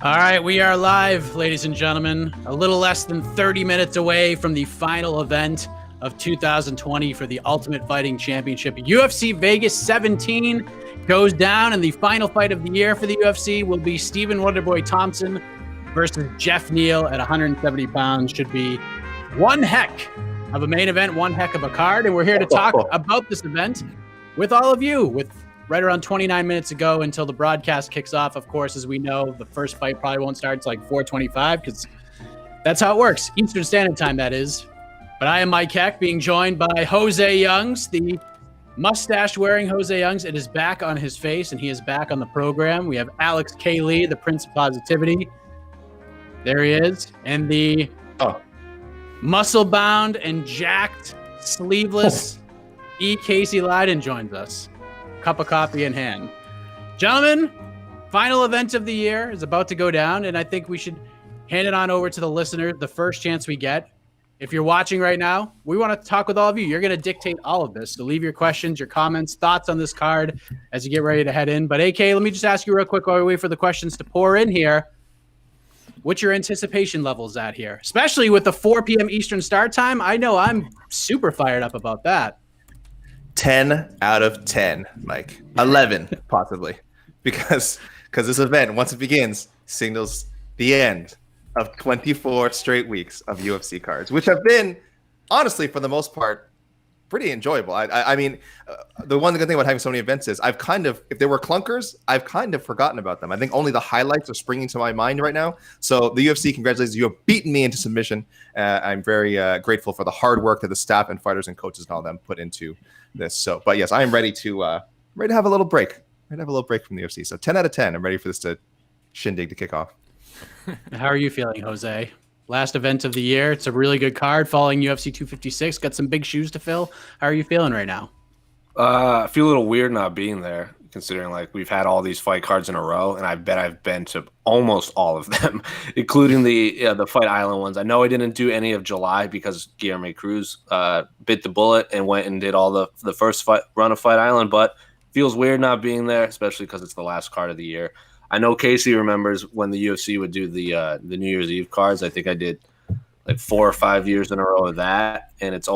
All right, we are live, ladies and gentlemen. A little less than 30 minutes away from the final event of 2020 for the Ultimate Fighting Championship. UFC Vegas 17 goes down, and the final fight of the year for the UFC will be Stephen Wonderboy Thompson versus Jeff Neal at 170 pounds. Should be one heck of a main event, one heck of a card, and we're here to talk about this event with all of you, with right around 29 minutes ago until the broadcast kicks off. Of course, as we know, the first fight probably won't start until like 4:25 because that's how it works. Eastern Standard Time, that is. But I am Mike Heck, being joined by Jose Youngs, the mustache-wearing Jose Youngs. It is back on his face, and he is back on the program. We have Alex K. Lee, the Prince of Positivity. There he is. And the muscle-bound and jacked, sleeveless E. Casey Leiden joins us. Cup of coffee in hand. Gentlemen, final event of the year is about to go down, and I think we should hand it on over to the listeners the first chance we get. If you're watching right now, we want to talk with all of you. You're going to dictate all of this. So leave your questions, your comments, thoughts on this card as you get ready to head in. But AK, let me just ask you real quick while we wait for the questions to pour in here. What's your anticipation levels at here? Especially with the 4 p.m. Eastern start time. I know I'm super fired up about that. 10 out of 10, Mike. 11, possibly. Because this event, once it begins, signals the end of 24 straight weeks of UFC cards, which have been, honestly, for the most part, pretty enjoyable. I mean, the one good thing about having so many events is if there were clunkers, I've kind of forgotten about them. I think only the highlights are springing to my mind right now. So the UFC, congratulations. You have beaten me into submission. I'm very grateful for the hard work that the staff and fighters and coaches and all them put into this. So, but yes, I am ready to have a little break. Ready to have a little break from the UFC. So 10 out of 10. I'm ready for this shindig to kick off. How are you feeling, Jose? Last event of the year. It's a really good card following UFC 256. Got some big shoes to fill. How are you feeling right now? I feel a little weird not being there, considering like we've had all these fight cards in a row, and I bet I've been to almost all of them, including the Fight Island ones. I know I didn't do any of July because Guillermo Cruz bit the bullet and went and did all the first run of Fight Island, but feels weird not being there, especially because it's the last card of the year. I know Casey remembers when the UFC would do the New Year's Eve cards. I think I did like 4 or 5 years in a row of that, and it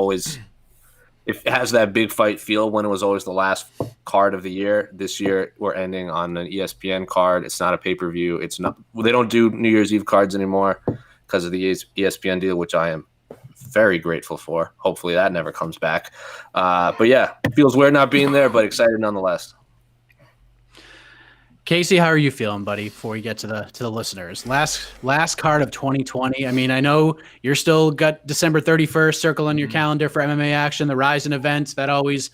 has that big fight feel when it was always the last card of the year. This year we're ending on an ESPN card. It's not a pay-per-view. They don't do New Year's Eve cards anymore because of the ESPN deal, which I am very grateful for. Hopefully that never comes back. But yeah, it feels weird not being there, but excited nonetheless. Casey, how are you feeling, buddy, before we get to the listeners? Last card of 2020. I mean, I know you're still got December 31st circle on your calendar for MMA action, the Ryzen event. That always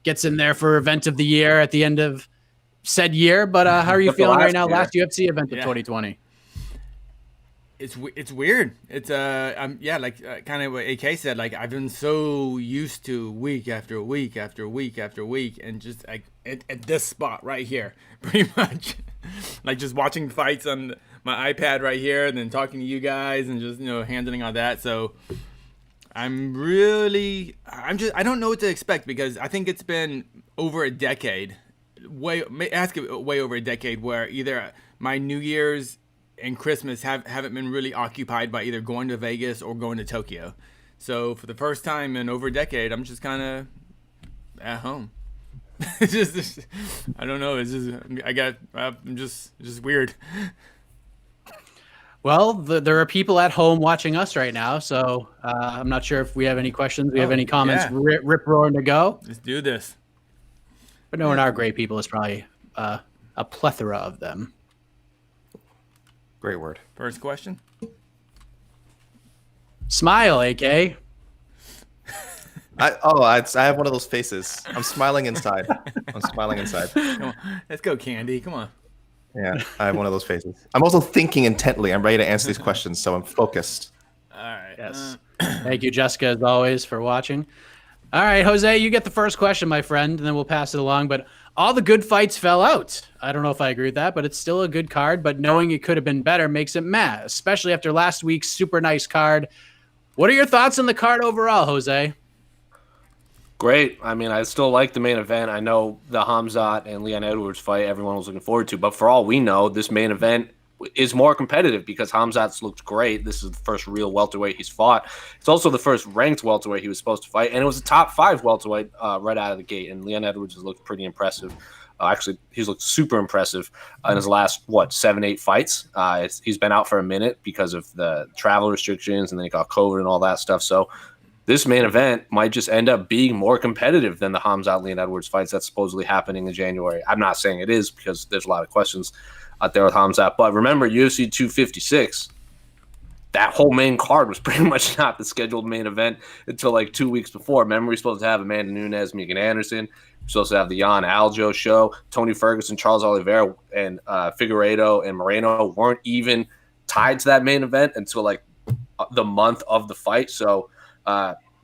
gets in there for event of the year at the end of said year. But how are you feeling right now? Year. Last UFC event of 2020. It's weird. It's kind of what AK said. Like I've been so used to week after week after week after week, and just like at this spot right here, pretty much, like just watching fights on my iPad right here, and then talking to you guys, and just handling all that. So I don't know what to expect because I think it's been over a decade, way over a decade, where either my New Year's and Christmas haven't been really occupied by either going to Vegas or going to Tokyo. So for the first time in over a decade, I'm just kind of at home. It's just I don't know. It's just I'm just weird. Well, there are people at home watching us right now, so I'm not sure if we have any questions. We have any comments? Yeah. Rip roaring to go. Let's do this. But knowing our great people is probably a plethora of them. Great word. First question. Smile, AK. I have one of those faces. I'm smiling inside. Come on. Let's go, Candy. Come on. Yeah, I have one of those faces. I'm also thinking intently. I'm ready to answer these questions, so I'm focused. All right. Yes. Thank you, Jessica, as always, for watching. All right, Jose, you get the first question, my friend, and then we'll pass it along. But all the good fights fell out. I don't know if I agree with that, but it's still a good card. But knowing it could have been better makes it mad, especially after last week's super nice card. What are your thoughts on the card overall, Jose? Great. I mean, I still like the main event. I know the Hamzat and Leon Edwards fight everyone was looking forward to. But for all we know, this main event is more competitive because Khamzat's looked great. This is the first real welterweight he's fought. It's also the first ranked welterweight he was supposed to fight, and it was a top 5 welterweight right out of the gate. And Leon Edwards has looked pretty impressive. Actually, he's looked super impressive in his last 7-8 fights. He's been out for a minute because of the travel restrictions, and then he got COVID and all that stuff. So this main event might just end up being more competitive than the Khamzat Leon Edwards fights that's supposedly happening in January. I'm not saying it is because there's a lot of questions out there with Khamzat. But remember, UFC 256, that whole main card was pretty much not the scheduled main event until like 2 weeks before. Remember, we were supposed to have Amanda Nunes, Megan Anderson. We were supposed to have the Jan Aldo show. Tony Ferguson, Charles Oliveira, and Figueiredo and Moreno weren't even tied to that main event until like the month of the fight. So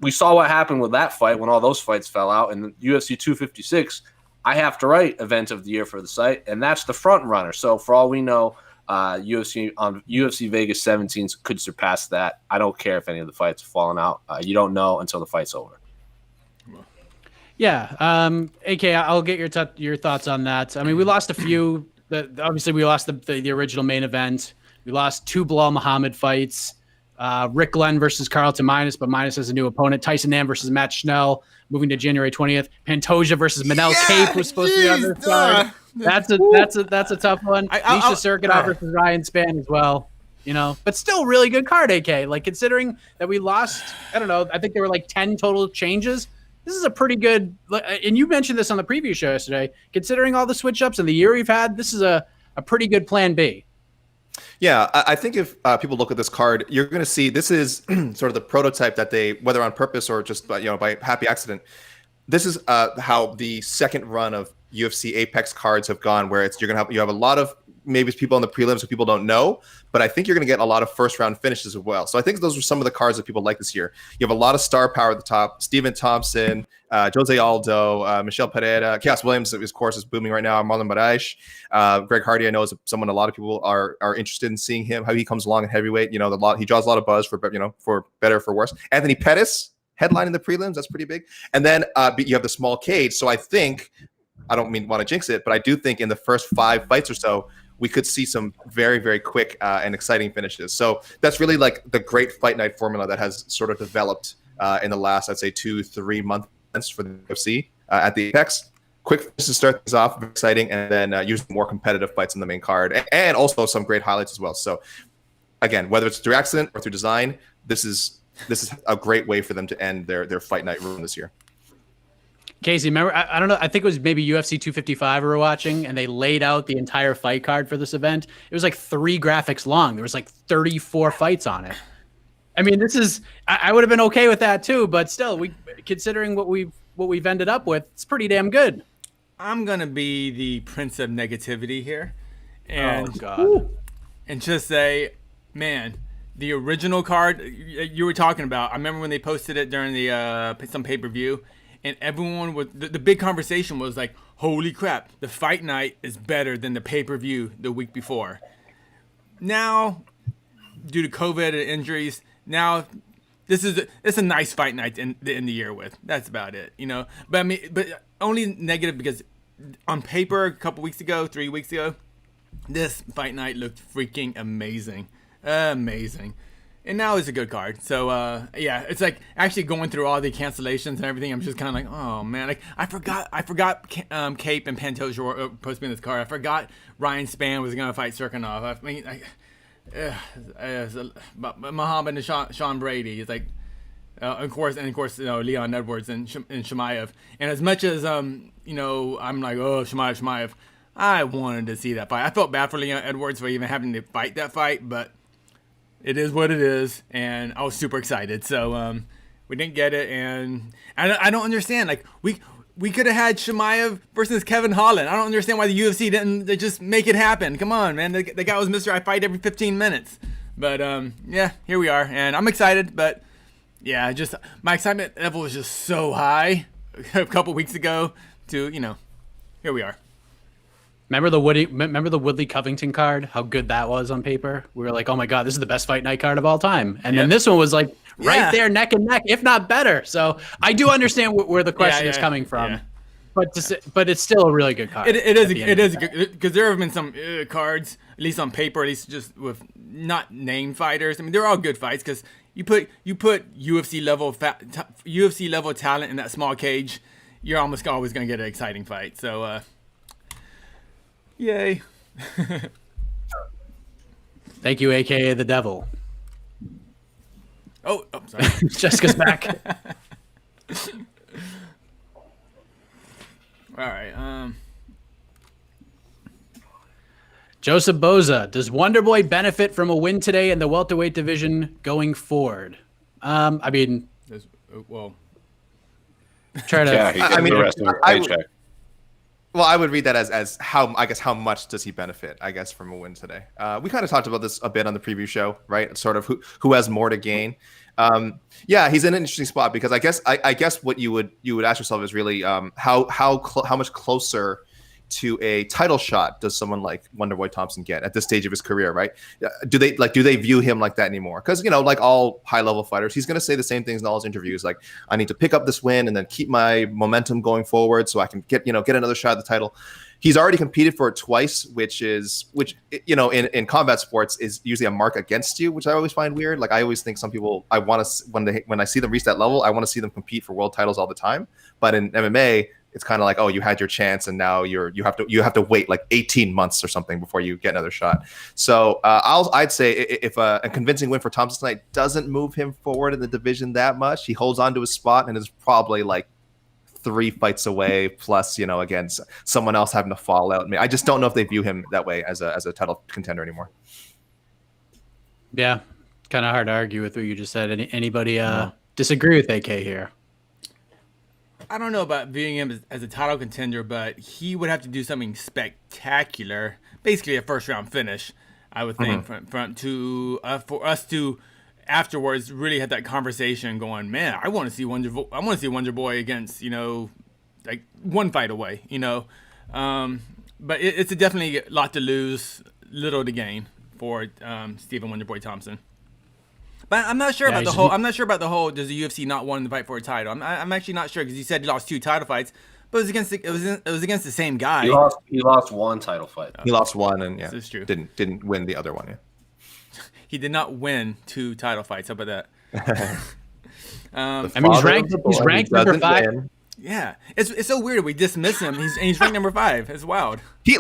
we saw what happened with that fight when all those fights fell out. And UFC 256, I have to write event of the year for the site, and that's the front runner. So for all we know, UFC Vegas 17 could surpass that. I don't care if any of the fights have fallen out. You don't know until the fight's over. Yeah. AK, I'll get your thoughts on that. I mean, we lost a few. Obviously, we lost the original main event. We lost 2 Bilal Muhammad fights. Rick Glenn versus Carlton Minus, but Minus has a new opponent. Tyson Nam versus Matt Schnell, moving to January 20th. Pantoja versus Manel Cape was supposed to be on this card. That's a tough one. Nisha Serkinov versus Ryan Spann as well. But still really good card, AK. Like, considering that we lost, I don't know, I think there were like 10 total changes. This is a pretty good, and you mentioned this on the preview show yesterday. Considering all the switch ups and the year we've had, this is a pretty good plan B. Yeah, I think if people look at this card, you're going to see this is sort of the prototype that they, whether on purpose or just by happy accident, this is how the second run of UFC Apex cards have gone, where you have a lot of maybe people in the prelims who people don't know, but I think you're going to get a lot of first round finishes as well. So I think those are some of the cards that people like this year. You have a lot of star power at the top: Steven Thompson, Jose Aldo, Michelle Pereira, Chaos Williams, of course, is booming right now. Marlon Moraes, Greg Hardy, I know, is someone a lot of people are interested in seeing how he comes along in heavyweight. He draws a lot of buzz for better or for worse. Anthony Pettis headlining the prelims, that's pretty big. And then you have the small cage. So I think, I don't want to jinx it, but I do think in the first 5 fights or so, we could see some very, very quick and exciting finishes. So that's really like the great fight night formula that has sort of developed in the last, I'd say, 2-3 months for the UFC at the Apex. Quick finishes to start things off, very exciting, and then use more competitive fights in the main card, and also some great highlights as well. So again, whether it's through accident or through design, this is a great way for them to end their fight night run this year. Casey, remember, I don't know, I think it was maybe UFC 255 we were watching, and they laid out the entire fight card for this event. It was like 3 graphics long. There was like 34 fights on it. I mean, I would have been okay with that too, but still, considering what we've ended up with, it's pretty damn good. I'm going to be the prince of negativity here. And, oh, God. And just say, man, the original card you were talking about, I remember when they posted it during some pay-per-view, and everyone was, the big conversation was like, holy crap, the fight night is better than the pay-per-view the week before. Now, due to COVID and injuries, now it's a nice fight night to end the year with. That's about it, But I mean, but only negative because on paper, a couple weeks ago, 3 weeks ago, this fight night looked freaking amazing. Amazing. And now it's a good card. So, yeah, it's like actually going through all the cancellations and everything. I'm just kind of like, oh, man. Like, I forgot Cape and Pantoja were supposed to be in this card. I forgot Ryan Spann was going to fight Serkinov. I mean, Muhammad and Sean Brady. It's like, of course, Leon Edwards and Chimaev. And as much as, I'm like, oh, Chimaev, I wanted to see that fight. I felt bad for Leon Edwards for even having to fight that fight, but it is what it is, and I was super excited. So we didn't get it, and I don't understand. Like, we could have had Chimaev versus Kevin Holland. I don't understand why the UFC didn't just make it happen. Come on, man. The guy was Mr. I fight every 15 minutes. But, yeah, here we are, and I'm excited. But, yeah, just my excitement level was just so high a couple weeks ago to, here we are. Remember the Woodley Covington card? How good that was on paper. We were like, "Oh my God, this is the best fight night card of all time." And then this one was like right there, neck and neck, if not better. So I do understand where the question is coming from. but it's still a really good card. It is a good, because there have been some cards, at least on paper, at least just with not named fighters. I mean, they're all good fights because you put UFC level talent in that small cage, you're almost always going to get an exciting fight. So, yay! Thank you, aka the Devil. Oh, sorry. Jessica's back. All right. Joseph Boza, does Wonderboy benefit from a win today in the welterweight division going forward? I mean, Well, try to. Yeah, he gets I mean, the rest of his I- paycheck. Well, I would read that as how much does he benefit, I guess, from a win today. We kind of talked about this a bit on the preview show, right? Sort of who has more to gain. Yeah, he's in an interesting spot because I guess what you would ask yourself is really how much closer to a title shot does someone like Wonderboy Thompson get at this stage of his career, right? Do they view him like that anymore? Because like all high level fighters, he's going to say the same things in all his interviews, like I need to pick up this win and then keep my momentum going forward so I can get another shot at the title. He's already competed for it twice, which in combat sports is usually a mark against you, which I always find weird. Like I always think some people, I want to when I see them reach that level, I want to see them compete for world titles all the time. But in MMA, it's kind of like, oh, you had your chance, and now you have to wait like 18 months or something before you get another shot. So I'd say if a convincing win for Thompson tonight doesn't move him forward in the division that much, he holds on to his spot and is probably like 3 fights away. Plus, again, someone else having to fall out. I just don't know if they view him that way as a title contender anymore. Yeah, kind of hard to argue with what you just said. Anybody disagree with AK here? I don't know about viewing him as a title contender, but he would have to do something spectacular, basically a first round finish, I would think, for us to afterwards really have that conversation going, man, I want to see Wonderboy against, like one fight away, but it's definitely a lot to lose, little to gain for Stephen Wonderboy Thompson. But I'm not sure about the whole. I'm not sure about the whole. Does the UFC not want to fight for a title? I'm actually not sure because you said he lost 2 title fights, but it was against the same guy. He lost 1 title fight. He lost 1 and This is true. didn't win the other one. Yeah. He did not win 2 title fights. How about that? He's ranked number 5. Win. Yeah, it's so weird. We dismiss him. He's ranked number 5. It's wild. I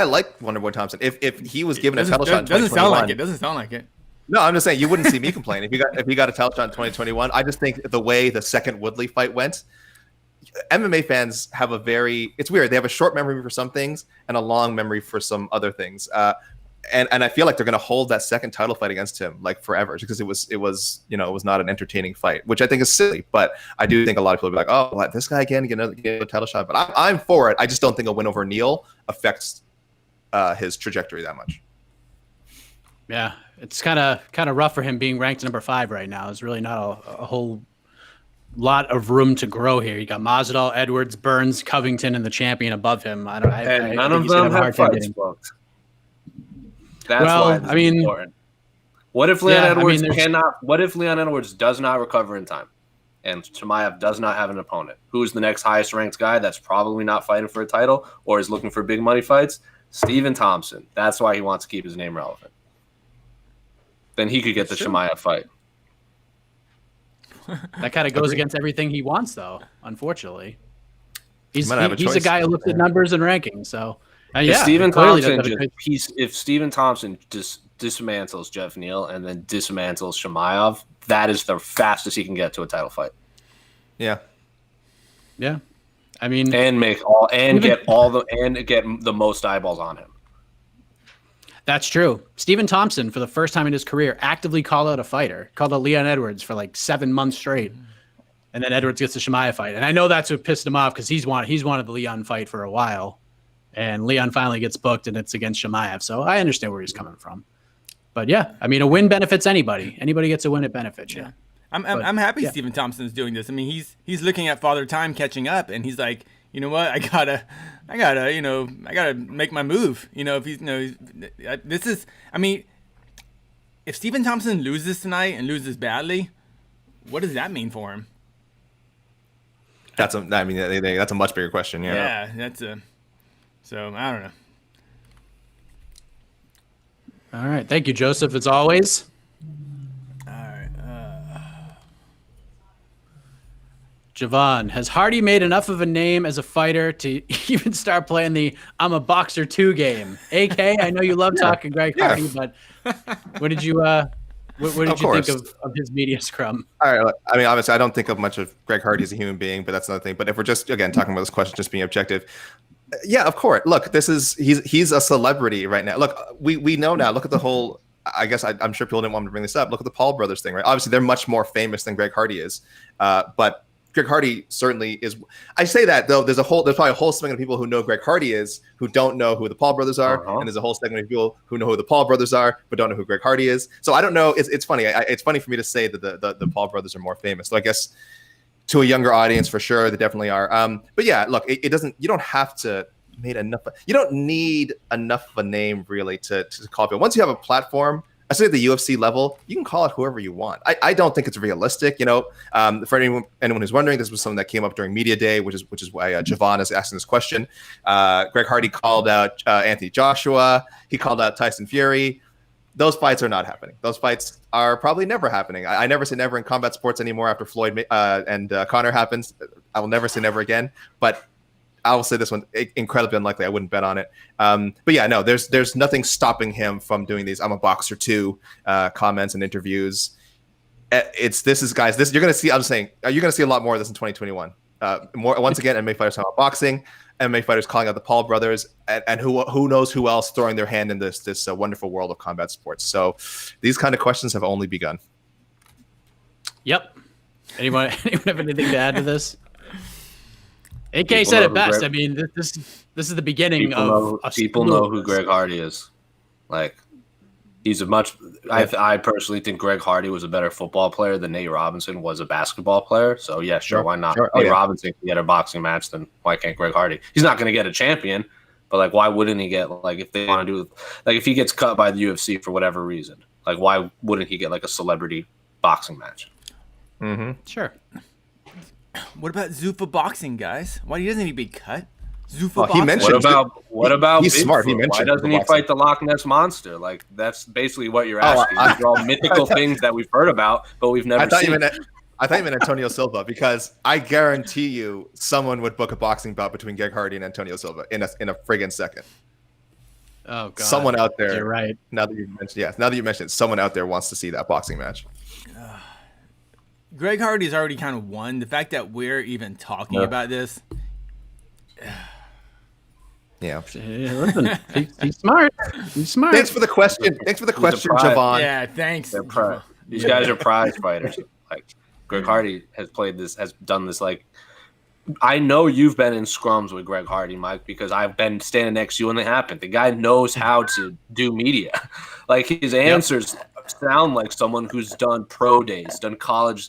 like Wonderboy Thompson. If he was given a title shot, doesn't sound like it. Doesn't sound like it. No, I'm just saying you wouldn't see me complain if he got a title shot in 2021. I just think the way the second Woodley fight went, MMA fans have it's weird. They have a short memory for some things and a long memory for some other things. And I feel like they're going to hold that second title fight against him like forever because it was not an entertaining fight, which I think is silly. But I do think a lot of people will be like, oh, this guy again get a title shot. But I'm for it. I just don't think a win over Neal affects his trajectory that much. Yeah, it's kind of rough for him being ranked number 5 right now. There's really not a whole lot of room to grow here. You got Masvidal, Edwards, Burns, Covington, and the champion above him. None of them have fights booked. That's why it's important. What if Leon Edwards What if Leon Edwards does not recover in time, and Chimaev does not have an opponent? Who's the next highest ranked guy that's probably not fighting for a title or is looking for big money fights? Stephen Thompson. That's why he wants to keep his name relevant. Then he could get the Chimaev fight. That kind of goes against everything he wants, though. Unfortunately, he's a guy who looks at numbers and rankings. So, if Stephen Thompson just dismantles Jeff Neal and then dismantles Chimaev, that is the fastest he can get to a title fight. Yeah. Yeah. I mean, get the most eyeballs on him. That's true. Stephen Thompson, for the first time in his career, actively called out a fighter, called out Leon Edwards for like 7 months straight. And then Edwards gets the Chimaev fight. And I know that's what pissed him off because he's wanted the Leon fight for a while. And Leon finally gets booked and it's against Chimaev. So I understand where he's coming from. But yeah, I mean, a win benefits anybody. Anybody gets a win, it benefits you. I'm happy Stephen Thompson's doing this. I mean, he's looking at Father Time catching up and he's like, you know what? I gotta make my move. If if Stephen Thompson loses tonight and loses badly, what does that mean for him? That's a much bigger question. Yeah. Yeah, so I don't know. All right. Thank you, Joseph, as always. All right. Javon, has Hardy made enough of a name as a fighter to even start playing the I'm a Boxer 2 game? AK, I know you love talking Greg Hardy, but what did you think of his media scrum? All right. I mean, obviously, I don't think of much of Greg Hardy as a human being, but that's another thing. But if we're just, again, talking about this question, just being objective, yeah, of course. Look, he's a celebrity right now. Look, we know now. Look at the whole. I guess I'm sure people didn't want me to bring this up. Look at the Paul brothers thing, right? Obviously, they're much more famous than Greg Hardy is, but Greg Hardy certainly is. I say that though. There's probably a whole segment of people who know Greg Hardy is who don't know who the Paul brothers are, and there's a whole segment of people who know who the Paul brothers are but don't know who Greg Hardy is. So I don't know. It's funny. It's funny for me to say that the Paul brothers are more famous. So I guess to a younger audience, for sure, they definitely are. But yeah, look, it doesn't. You don't have to made enough. You don't need enough of a name really to call people. Once you have a platform, I say at the UFC level, you can call it whoever you want. I don't think it's realistic. For anyone who's wondering, this was something that came up during media day, which is why Javon is asking this question. Greg Hardy called out Anthony Joshua. He called out Tyson Fury. Those fights are not happening. Those fights are probably never happening. I never say never in combat sports anymore after Floyd and Conor happens. I will never say never again. But I will say this one, incredibly unlikely. I wouldn't bet on it. But yeah, no, there's nothing stopping him from doing these I'm a Boxer 2 comments and interviews. Guys, you're going to see, I'm just saying, you're going to see a lot more of this in 2021. Once again, MMA fighters talking about boxing, MMA fighters calling out the Paul brothers, and who knows who else throwing their hand in this wonderful world of combat sports. So these kind of questions have only begun. Yep. Anyone have anything to add to this? AK said it best. I mean, this is the beginning of people know who Greg Hardy is. Like, he's I personally think Greg Hardy was a better football player than Nate Robinson was a basketball player. So yeah, sure, why not? Nate Robinson can get a boxing match, then why can't Greg Hardy? He's not going to get a champion, but like, why wouldn't he get, like, if they want to do, like, if he gets cut by the UFC for whatever reason, like, why wouldn't he get like a celebrity boxing match? Mm-hmm. Sure. What about Zuffa boxing, guys? Why doesn't he be cut? Zuffa well, boxing. He mentioned what about he's Bigfoot? Smart. He mentioned why doesn't he fight the Loch Ness monster? Like, that's basically what you're asking. These are all mythical things that we've heard about, but we've never seen. I thought you meant Antonio Silva, because I guarantee you someone would book a boxing bout between Greg Hardy and Antonio Silva in a friggin' second. Oh God! Someone out there. You're right. Now that you mentioned it, someone out there wants to see that boxing match. Greg Hardy's already kind of won. The fact that we're even talking about this. Yeah. Listen, he's smart. He's smart. Thanks for the question. Javon. Yeah, thanks. These guys are prize fighters. Like, Greg Hardy has done this. Like, I know you've been in scrums with Greg Hardy, Mike, because I've been standing next to you when they happened. The guy knows how to do media. Like, his answers sound like someone who's done pro days, done college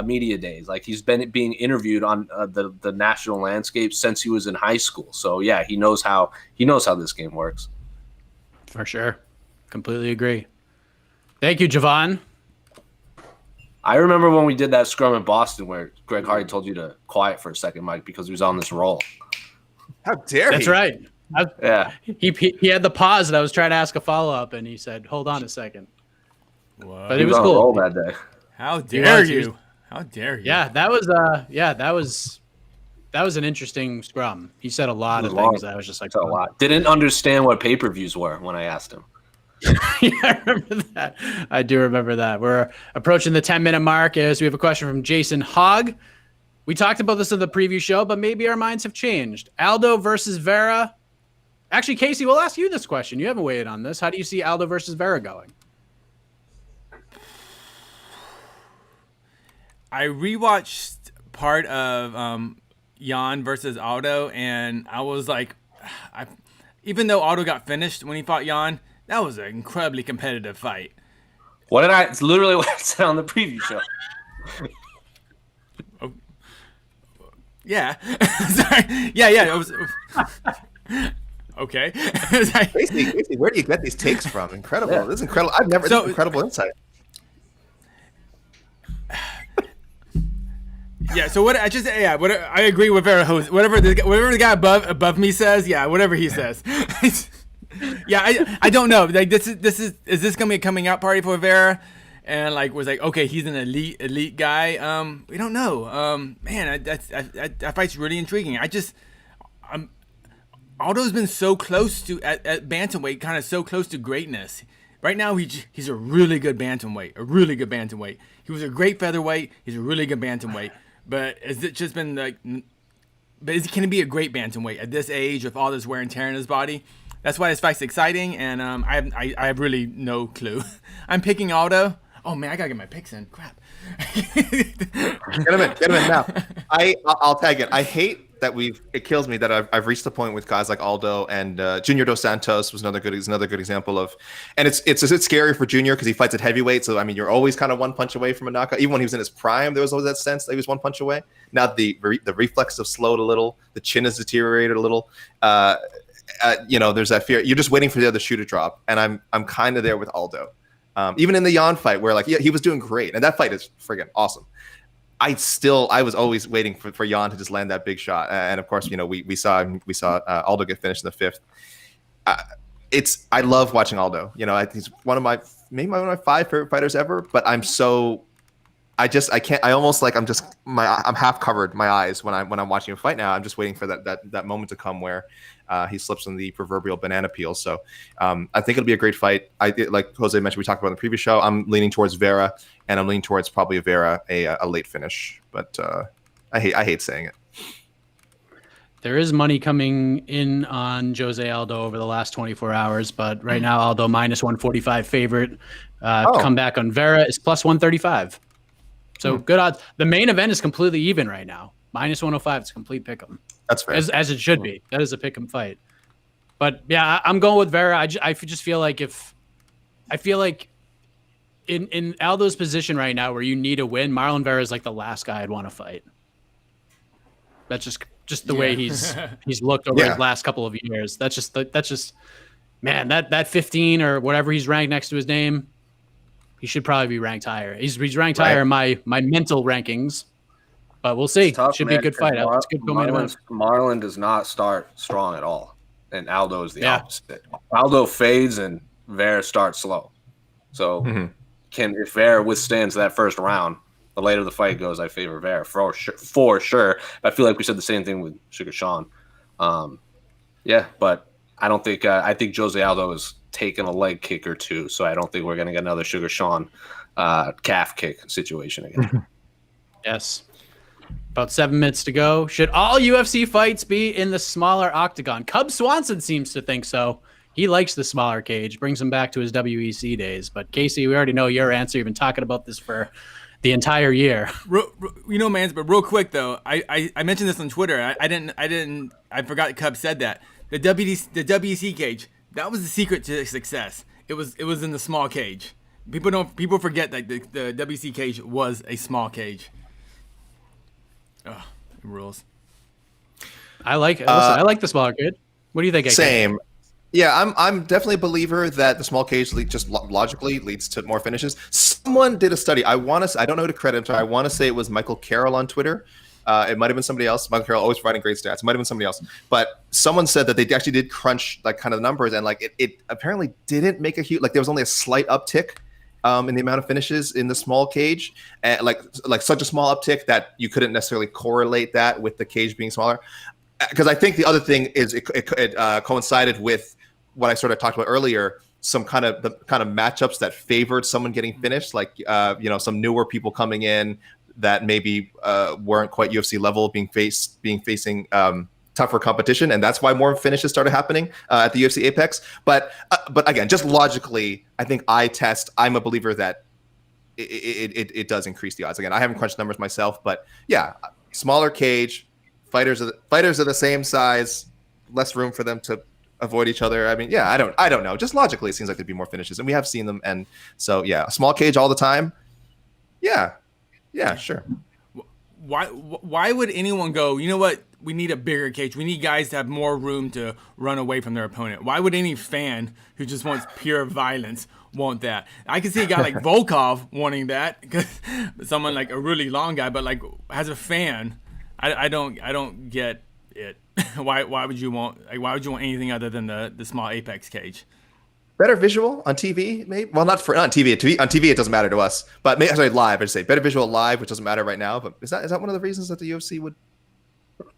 media days. Like, he's been being interviewed on the national landscape since he was in high school. So yeah, he knows how this game works. For sure. Completely agree. Thank you, Javon. I remember when we did that scrum in Boston where Greg Hardy told you to quiet for a second, Mike, because he was on this roll. How dare he? That's right. Yeah. He had the pause, and I was trying to ask a follow-up, and he said, hold on a second. What? But it was cool. Roll that day. How dare you? How dare you? Yeah, that was an interesting scrum. He said a lot of things. I was just like, a lot. Didn't understand what pay-per-views were when I asked him. Yeah, I remember that. I do remember that. We're approaching the 10-minute mark as we have a question from Jason Hogg. We talked about this in the preview show, but maybe our minds have changed. Aldo versus Vera. Actually, Casey, we'll ask you this question. You haven't weighed on this. How do you see Aldo versus Vera going? I rewatched part of Jan versus Aldo, and I was like, even though Aldo got finished when he fought Jan, that was an incredibly competitive fight. It's literally what I said on the preview show. Oh. Yeah. Sorry. Yeah. It was. Okay. Basically, where do you get these takes from? Incredible. Yeah. This is incredible. This is incredible insight. Yeah. So what I agree with Vera. Whatever the guy above me says. Yeah. Whatever he says. Yeah. I don't know. Like is this gonna be a coming out party for Vera? And like was like, okay, he's an elite guy. We don't know. Man, that fight's really intriguing. Aldo's been so close to at bantamweight, kind of so close to greatness. Right now, he's a really good bantamweight. He was a great featherweight. He's a really good bantamweight. But has it just been like? Can he be a great bantamweight at this age with all this wear and tear in his body? That's why this fight's exciting, and I have really no clue. I'm picking Aldo. Oh man, I gotta get my picks in. Crap. Get him in now. I'll tag it. I hate that it kills me that I've reached the point with guys like Aldo and Junior Dos Santos was another good example of, and it's a bit scary for Junior because he fights at heavyweight. So I mean, you're always kind of one punch away from a knockout. Even when he was in his prime, there was always that sense that he was one punch away. Now the reflexes have slowed a little, the chin has deteriorated a little. There's that fear. You're just waiting for the other shoe to drop, and I'm kind of there with Aldo. Even in the Jan fight, where he was doing great, and that fight is friggin' awesome. I was always waiting for Jan to just land that big shot, and of course, we saw Aldo get finished in the fifth. I love watching Aldo. He's one of my 5 favorite fighters ever. But I'm half covered my eyes when I'm watching him fight now. I'm just waiting for that moment to come where he slips on the proverbial banana peel. So I think it'll be a great fight. Like Jose mentioned, we talked about in the previous show. I'm leaning towards Vera, and I'm leaning towards probably a late finish. But I hate saying it. There is money coming in on Jose Aldo over the last 24 hours, but right now Aldo minus 145 favorite. Come back on Vera is plus 135. So good odds. The main event is completely even right now. Minus 105. It's a complete pick'em. That's fair. As it should be. That is a pick'em fight. But yeah, I'm going with Vera. I just feel like in Aldo's position right now where you need a win, Marlon Vera is like the last guy I'd want to fight. That's just the way he's looked over his last couple of years. That's just man, that 15 or whatever he's ranked next to his name, he should probably be ranked higher. He's ranked higher in my mental rankings. But we'll see. Tough, should be a good fight. It's good Marlon does not start strong at all. And Aldo is the opposite. Aldo fades and Vera starts slow. So if Vera withstands that first round, the later the fight goes, I favor Vera for sure. I feel like we said the same thing with Sugar Sean. But I don't think I think Jose Aldo is taking a leg kick or two, so I don't think we're going to get another Sugar Sean calf kick situation again. Yes. About 7 minutes to go. Should all UFC fights be in the smaller octagon? Cub Swanson seems to think so. He likes the smaller cage, brings him back to his WEC days. But Casey, we already know your answer. You've been talking about this for the entire year. Mans, but real quick though, I mentioned this on Twitter. I forgot Cub said that. The WEC cage, that was the secret to success. It was in the small cage. People forget that the WEC cage was a small cage. Oh, it rules. I like it. Listen, I like the smaller cage. What do you think? AK? Same. Yeah, I'm definitely a believer that the small cage just logically leads to more finishes. Someone did a study. I don't know who to credit him to. I want to say it was Michael Carroll on Twitter. It might have been somebody else. Michael Carroll always providing great stats. It might have been somebody else. But someone said that they actually did crunch like kind of the numbers, and like it apparently didn't make a huge, like there was only a slight uptick in the amount of finishes in the small cage, and like such a small uptick that you couldn't necessarily correlate that with the cage being smaller. Because I think the other thing is it coincided with what I sort of talked about earlier, some kind of matchups that favored someone getting finished, like some newer people coming in that maybe weren't quite UFC level, facing tougher competition, and that's why more finishes started happening at the UFC Apex. But again, just logically, I think I'm a believer that it does increase the odds. Again, I haven't crunched numbers myself, but yeah, smaller cage, fighters are the same size, less room for them to avoid each other. I mean, yeah, I don't know. Just logically, it seems like there'd be more finishes, and we have seen them. And so, yeah, a small cage all the time. Yeah, sure. Why would anyone go, you know what? we need a bigger cage. We need guys to have more room to run away from their opponent. Why would any fan who just wants pure violence want that? I can see a guy like Volkov wanting that, because someone like a really long guy. But like as a fan, I don't get it. Why would you want anything other than the small apex cage? Better visual on TV, maybe. Well, not on TV. On TV, it doesn't matter to us. But maybe, sorry, live. I'd say better visual live, which doesn't matter right now. But is that one of the reasons that the UFC would?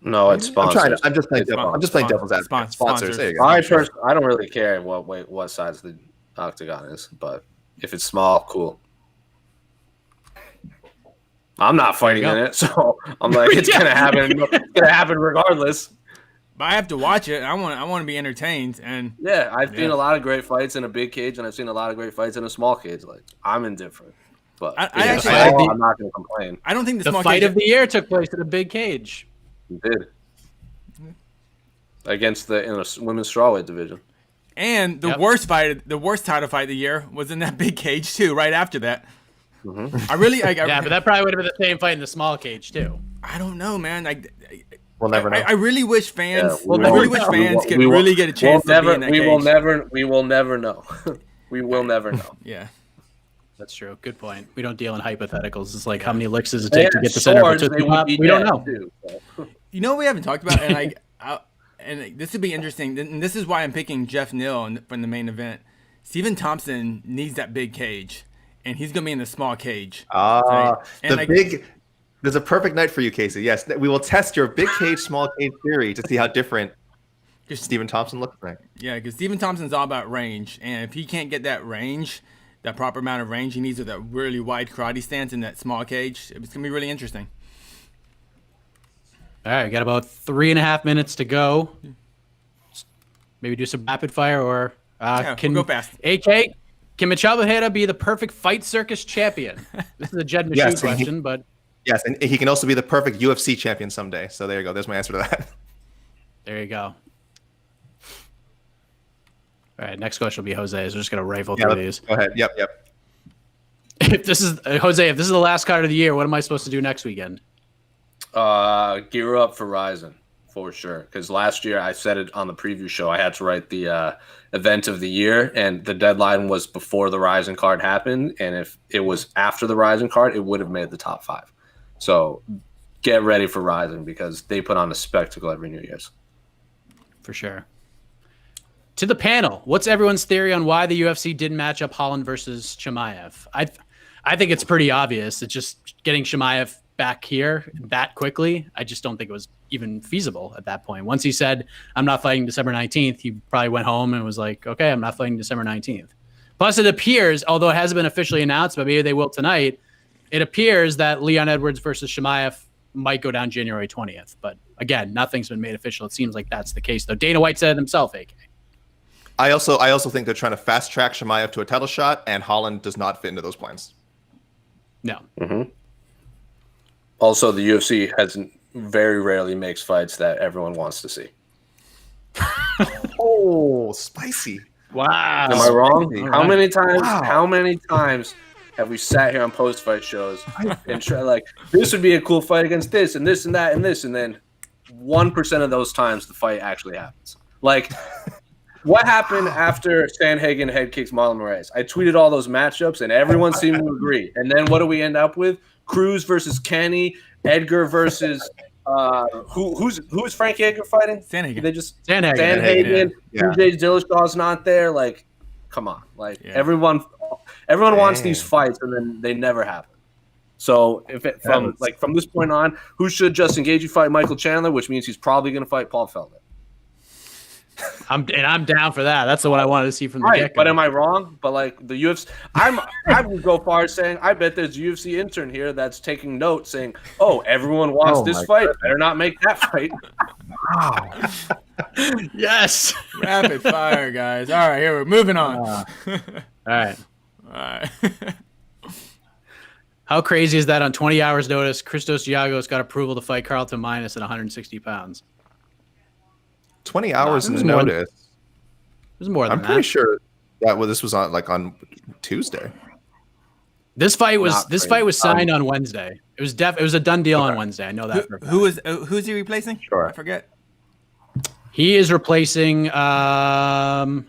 No, it's sponsors. I'm just playing devil's advocate. Sponsors. There you go. I don't really care what size the octagon is, but if it's small, cool. I'm not fighting in it, so I'm like, it's gonna happen. It's gonna happen regardless. But I have to watch it. I want to be entertained, and I've seen a lot of great fights in a big cage, and I've seen a lot of great fights in a small cage. Like, I'm indifferent, but I'm not gonna complain. I don't think the small fight cage of the year took place in a big cage. It did against in a women's strawweight division. And the worst title fight of the year was in that big cage too. Right after that, mm-hmm. But that probably would have been the same fight in the small cage too. I don't know, man. We'll never know. I really wish fans. Yeah, could really get a chance to be in that cage. We will never know. We will never know. Yeah, that's true. Good point. We don't deal in hypotheticals. It's like how many licks does it take to get the center of a Tootsie Pop? We don't know. Too, so. You know what we haven't talked about, and this would be interesting. And this is why I'm picking Jeff Neal from the main event. Stephen Thompson needs that big cage, and he's gonna be in the small cage. There's a perfect night for you, Casey. Yes, we will test your big cage, small cage theory to see how different Stephen Thompson looks like. Yeah, because Stephen Thompson's all about range, and if he can't get that range, that proper amount of range he needs with that really wide karate stance in that small cage, it's gonna be really interesting. All right, got about 3.5 minutes to go. Maybe do some rapid fire, or we'll go fast. AK, can Michalbaheda be the perfect fight circus champion? This is a Jed Machine question, but. Yes, and he can also be the perfect UFC champion someday. So there you go. There's my answer to that. There you go. All right, next question will be Jose's. We're just gonna rifle through these. Go ahead. Yep. If this is Jose, if this is the last card of the year, what am I supposed to do next weekend? Gear up for Ryzen for sure. Because last year I said it on the preview show. I had to write the event of the year, and the deadline was before the Ryzen card happened. And if it was after the Ryzen card, it would have made the top 5. So get ready for Ryzen, because they put on a spectacle every New Year's. For sure. To the panel, what's everyone's theory on why the UFC didn't match up Holland versus Chimaev? I think it's pretty obvious. It's just getting Chimaev back here that quickly. I just don't think it was even feasible at that point. Once he said, I'm not fighting December 19th, he probably went home and was like, okay, I'm not fighting December 19th. Plus, it appears, although it hasn't been officially announced, but maybe they will tonight, it appears that Leon Edwards versus Chimaev might go down January 20th. But again, nothing's been made official. It seems like that's the case, though. Dana White said it himself, AK. I also think they're trying to fast track Chimaev to a title shot, and Holland does not fit into those plans. No. Mm-hmm. Also, the UFC very rarely makes fights that everyone wants to see. Oh, spicy. Wow. Am I wrong? How many times have we sat here on post-fight shows and try like, this would be a cool fight against this and this and that and this, and then 1% of those times the fight actually happens. Like, what happened after Sandhagen head kicks Marlon Moraes? I tweeted all those matchups, and everyone seemed to agree. And then what do we end up with? Cruz versus Kenny, Edgar versus who's Frankie Edgar fighting? Sandhagen. They just Sandhagen. Yeah. TJ Dillashaw's not there. Like, come on. Like, everyone wants these fights, and then they never happen. So from this point on, who should Justin Gaethje fight? Michael Chandler, which means he's probably going to fight Paul Felder. I'm down for that. That's the one I wanted to see from the get-go. But am I wrong? But like the UFC, I would go far as saying I bet there's a UFC intern here that's taking notes saying, "Oh, everyone wants this fight. God. Better not make that fight." Wow. Yes. Rapid fire, guys. All right, here we're moving on. All right. How crazy is that? On 20 hours' notice, Christos Giagos got approval to fight Carlton Minus at 160 pounds. 20 hours in the notice. It was more than that. I'm pretty sure this was on Tuesday. This fight was crazy. signed on Wednesday. It was a done deal on Wednesday. I know that. Who's he replacing? Sure. I forget. He is replacing. Damn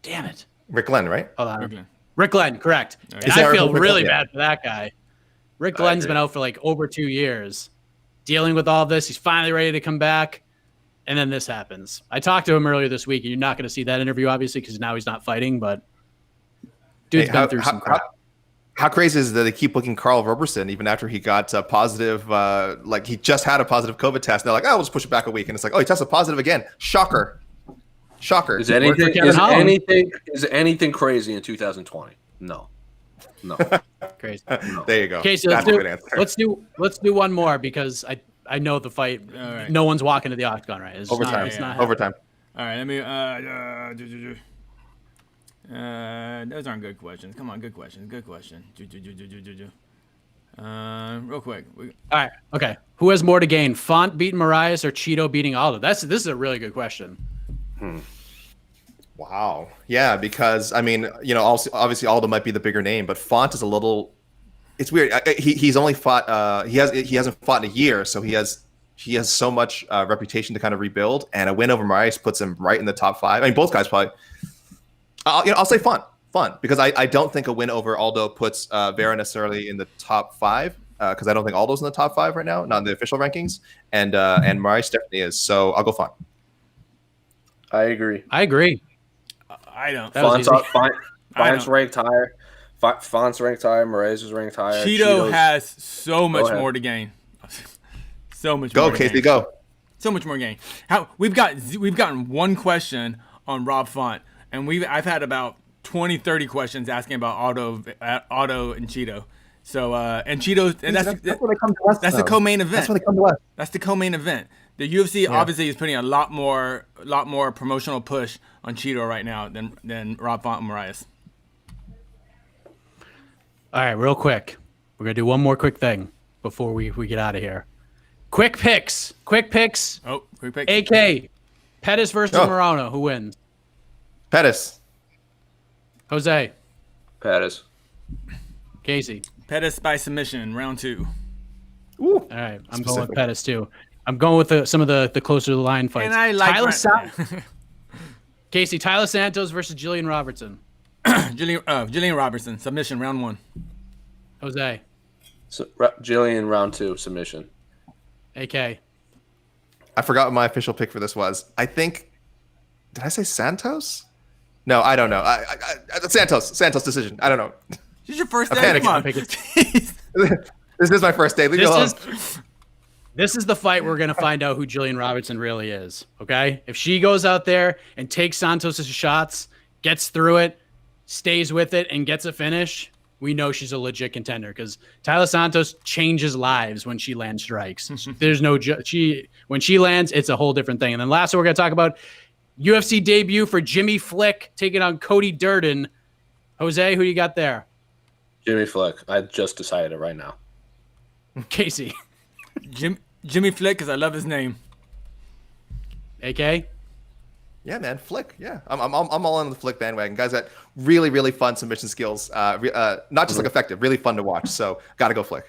it. Rick Glenn, right? Hold on. Brooklyn. Rick Glenn, correct. And Is that I feel Rick really Glenn? bad for that guy. Rick Glenn's been out for like over 2 years, dealing with all this. He's finally ready to come back, and then this happens. I talked to him earlier this week, and you're not going to see that interview, obviously, because now he's not fighting. But dude's been through some crap. How crazy is it that they keep booking Carl Roberson even after he got positive? Like he just had a positive COVID test. They're like, oh, we'll just push it back a week, and it's like, oh, he tested positive again. Shocker. Is anything crazy in 2020? No. Crazy. No. There you go. Okay, so That's a good answer. let's do one more because I know the fight. All right. No one's walking to the octagon, right? It's Overtime. It's not Overtime. All right, let me. Those aren't good questions. Come on, good question. Good question. Real quick. All right. Okay. Who has more to gain? Font beating Marias or Cheeto beating Aldo? This is a really good question. Wow. Yeah, because I mean, also, obviously Aldo might be the bigger name, but Font is a little. It's weird. He's only fought. He hasn't fought in a year, so he has so much reputation to kind of rebuild, and a win over Marias puts him right in the top 5. I mean, both guys probably. I'll say Font because I don't think a win over Aldo puts Vera necessarily in the top 5 because I don't think Aldo's in the top 5 right now, not in the official rankings, and Marias definitely is. So I'll go Font. I agree. I don't. Font's ranked higher. Font's ranked higher. Marias is ranked higher. Cheeto has so much more to gain. So much more. Go, Casey, go. So much more gain. We've gotten one question on Rob Font, and I've had about 20, 30 questions asking about Aldo and Cheeto. So and Cheeto, and that's what they come to us. That's the co-main event. That's what they come to us. That's the co-main event. The UFC obviously is putting a lot more promotional push on Cheeto right now than Rob Font and Marias. All right, real quick. We're gonna do one more quick thing before we get out of here. Quick picks. Oh, quick pick. AK. Pettis versus Morano. Who wins? Pettis. Jose. Pettis. Casey. Pettis by submission, round 2. Ooh. All right, I'm going with Pettis too. I'm going with some of the closer to the line fights. And I like Casey, Tyler Santos versus Jillian Robertson. Jillian Robertson, submission, round 1. Jose. Jillian, round 2, submission. AK. I forgot what my official pick for this was. I think. Did I say Santos? No, I don't know. Santos decision. I don't know. This is your first day. panic. Come on. This is my first day. Leave me alone. This is the fight we're going to find out who Jillian Robertson really is, okay? If she goes out there and takes Santos' shots, gets through it, stays with it, and gets a finish, we know she's a legit contender because Tyler Santos changes lives when she lands strikes. There's no when she lands, it's a whole different thing. And then last, we're going to talk about UFC debut for Jimmy Flick taking on Cody Durden. Jose, who you got there? Jimmy Flick. I just decided it right now. Casey. Jimmy Flick, because I love his name. AK? Yeah, man, Flick. Yeah, I'm all on the Flick bandwagon. Guys got really, really fun submission skills. Not just like effective, really fun to watch. So gotta go Flick.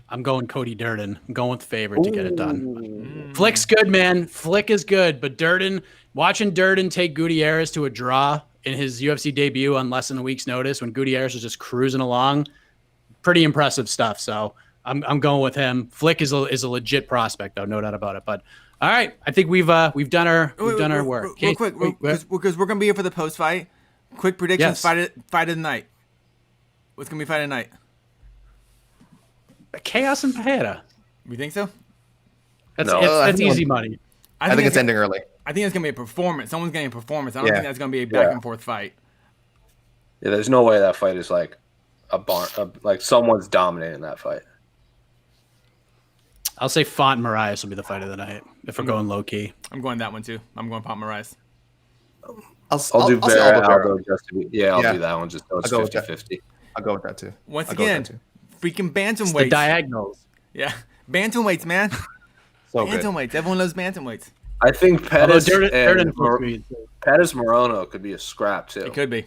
I'm going Cody Durden. I'm going with the favorite to get it done. Flick's good, man. Flick is good, but watching Durden take Gutierrez to a draw in his UFC debut on less than a week's notice when Gutierrez was just cruising along, pretty impressive stuff. So I'm going with him. Flick is a legit prospect, though, no doubt about it. But all right, I think we've done our work. Real quick, because we're gonna be here for the post fight. Quick predictions. Yes. Fight of the night. What's gonna be fight of the night? Chaos and Pereira. You think so? That's easy money. I think it's ending early. I think it's gonna be a performance. Someone's getting a performance. I don't think that's gonna be a back and forth fight. Yeah, there's no way that fight is like like someone's dominating that fight. I'll say Font and Marias will be the fight of the night if we're going low key. I'm going that one too. I'm going Font Marias. I'll do Vera, Aldo just to be, I'll do that one just so it's 50-50. I'll go with that too. Once again, freaking bantamweights. The diagonals. Yeah, bantamweights, man. So bantamweights. Everyone loves bantamweights. I think Pettis Pettis Morono could be a scrap too. It could be.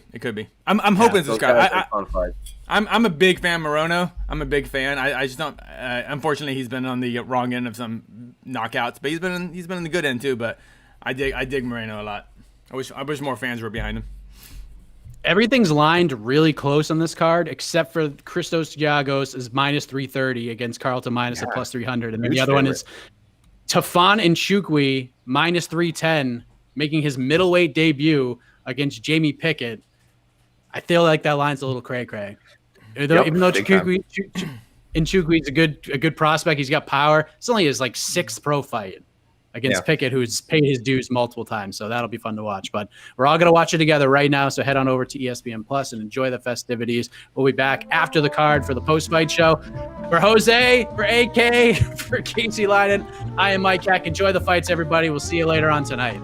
I'm hoping it's a Those scrap. guys are fun fights. I'm a big fan of Morono. I'm a big fan. I just don't. Unfortunately, he's been on the wrong end of some knockouts, but he's been in the good end too. But I dig Moreno a lot. I wish more fans were behind him. Everything's lined really close on this card, except for Christos Giagos is minus 330 against Carlton minus a plus 300, and then the other one is Tafon Nchukwi minus 310, making his middleweight debut against Jamie Pickett. I feel like that line's a little cray-cray. Even though Nchukwi is a good prospect, he's got power. It's only his like 6th pro fight against Pickett, who's paid his dues multiple times. So that'll be fun to watch. But we're all going to watch it together right now. So head on over to ESPN Plus and enjoy the festivities. We'll be back after the card for the post-fight show. For Jose, for AK, for Casey Leiden, I am Mike Heck. Enjoy the fights, everybody. We'll see you later on tonight.